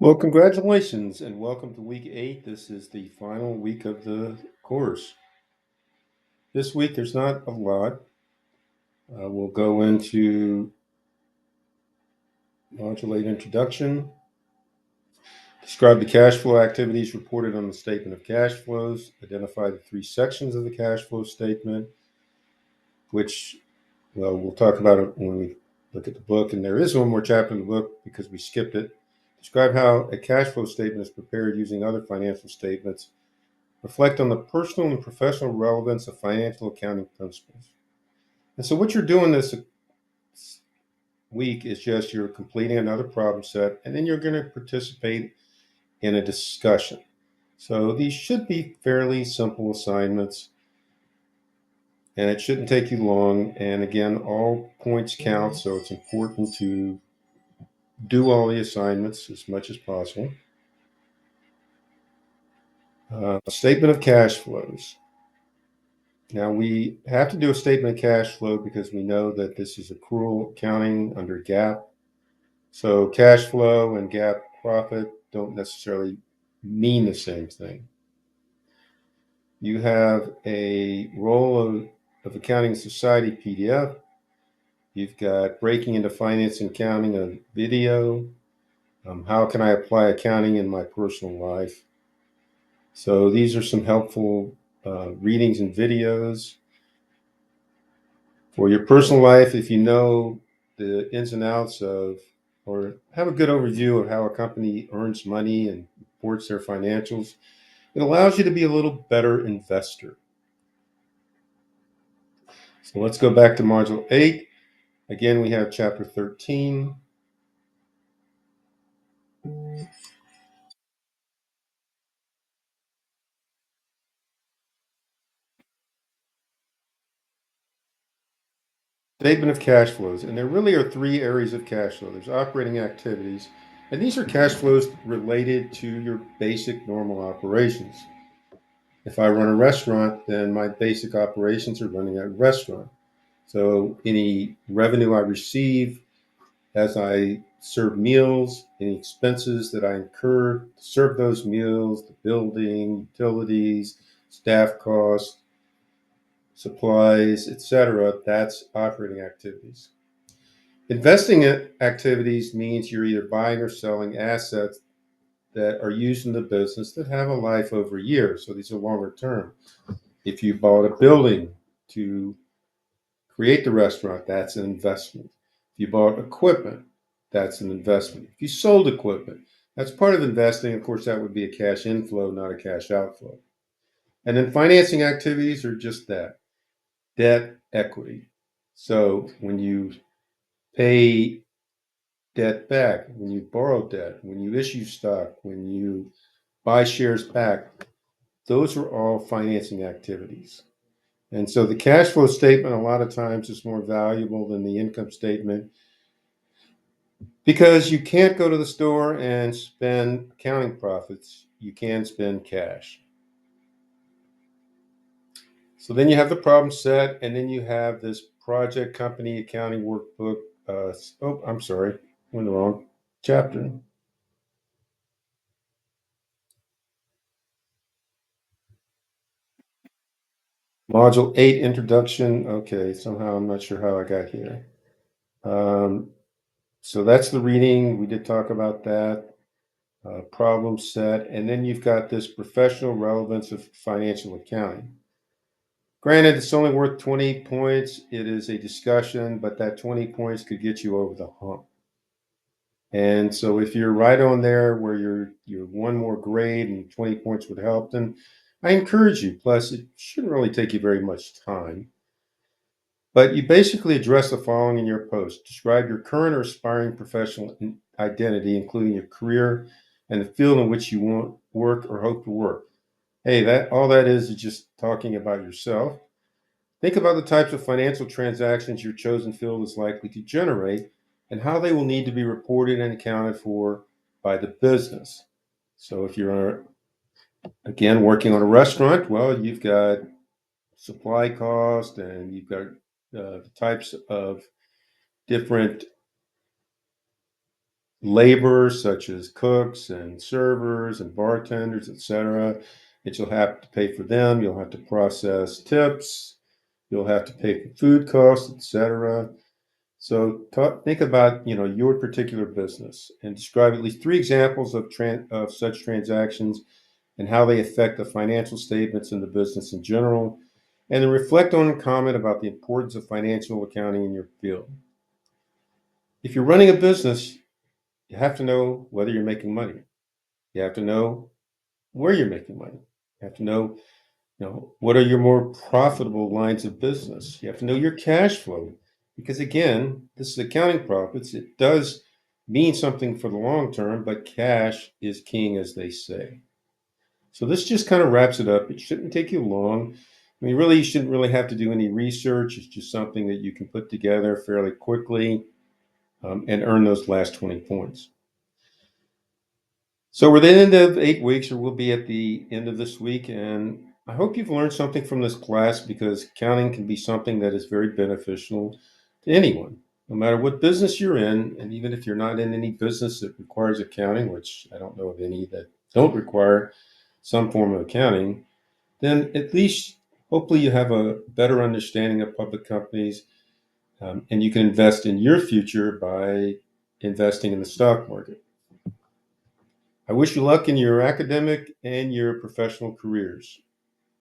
Well, congratulations and welcome to week 8. This is the final week of the course. This week there's not a lot. We'll go into module 8 introduction, describe the cash flow activities reported on the statement of cash flows, identify the three sections of the cash flow statement, which, well, we'll talk about it when we look at the book. And there is one more chapter in the book because we skipped it. Describe how a cash flow statement is prepared using other financial statements. Reflect on the personal and professional relevance of financial accounting principles. And so, what you're doing this week is just you're completing another problem set, and then you're going to participate in a discussion. So, these should be fairly simple assignments, and it shouldn't take you long. And again, all points count, so it's important to do all the assignments as much as possible. Statement of cash flows. Now, we have to do a statement of cash flow because we know that this is accrual accounting under GAAP. So cash flow and GAAP profit don't necessarily mean the same thing. You have a role of accounting society PDF. You've got breaking into finance and accounting a video. How can I apply accounting in my personal life? So these are some helpful readings and videos. For your personal life, if you know the ins and outs of, or have a good overview of how a company earns money and reports their financials, it allows you to be a little better investor. So let's go back to Module 8. Again, we have Chapter 13. Statement of cash flows. And there really are three areas of cash flow. There's operating activities, and these are cash flows related to your basic normal operations. If I run a restaurant, then my basic operations are running a restaurant. So any revenue I receive as I serve meals, any expenses that I incur to serve those meals, the building, utilities, staff costs, supplies, etc., that's operating activities. Investing activities means you're either buying or selling assets that are used in the business that have a life over years. So these are longer term. If you bought a building to create the restaurant, that's an investment. If you bought equipment, that's an investment. If you sold equipment, that's part of investing. Of course, that would be a cash inflow, not a cash outflow. And then financing activities are just that, debt, equity. So when you pay debt back, when you borrow debt, when you issue stock, when you buy shares back, those are all financing activities. And so the cash flow statement a lot of times is more valuable than the income statement because you can't go to the store and spend accounting profits. You can spend cash. So then you have the problem set, and then you have this project company accounting workbook. I'm sorry, went the wrong chapter. Module 8 introduction. Okay, somehow I'm not sure how I got here. Um, so that's the reading. We did talk about that. Problem set, and then you've got this professional relevance of financial accounting. Granted, it's only worth 20 points. It is a discussion, but that 20 points could get you over the hump. And so if you're right on there where you're one more grade and 20 points would help, then I encourage you. Plus, it shouldn't really take you very much time. But you basically address the following in your post. Describe your current or aspiring professional identity, including your career and the field in which you want work or hope to work. Hey, that all that is just talking about yourself. Think about the types of financial transactions your chosen field is likely to generate and how they will need to be reported and accounted for by the business. So if you're again working on a restaurant, well, you've got supply cost and you've got the types of different labor, such as cooks and servers and bartenders, etc., that you'll have to pay for them. You'll have to process tips. You'll have to pay for food costs, etc. So think about your particular business and describe at least three examples of such transactions and how they affect the financial statements in the business in general, and then reflect on and comment about the importance of financial accounting in your field. If you're running a business, you have to know whether you're making money. You have to know where you're making money. You have to know, what are your more profitable lines of business. You have to know your cash flow, because again, this is accounting profits. It does mean something for the long term, but cash is king, as they say. So this just kind of wraps it up. It shouldn't take you long. I mean, really, you shouldn't really have to do any research. It's just something that you can put together fairly quickly, and earn those last 20 points. So we're at the end of 8 weeks, or we'll be at the end of this week. And I hope you've learned something from this class, because accounting can be something that is very beneficial to anyone, no matter what business you're in. And even if you're not in any business that requires accounting, which I don't know of any that don't require some form of accounting, then at least hopefully you have a better understanding of public companies, and you can invest in your future by investing in the stock market. I wish you luck in your academic and your professional careers.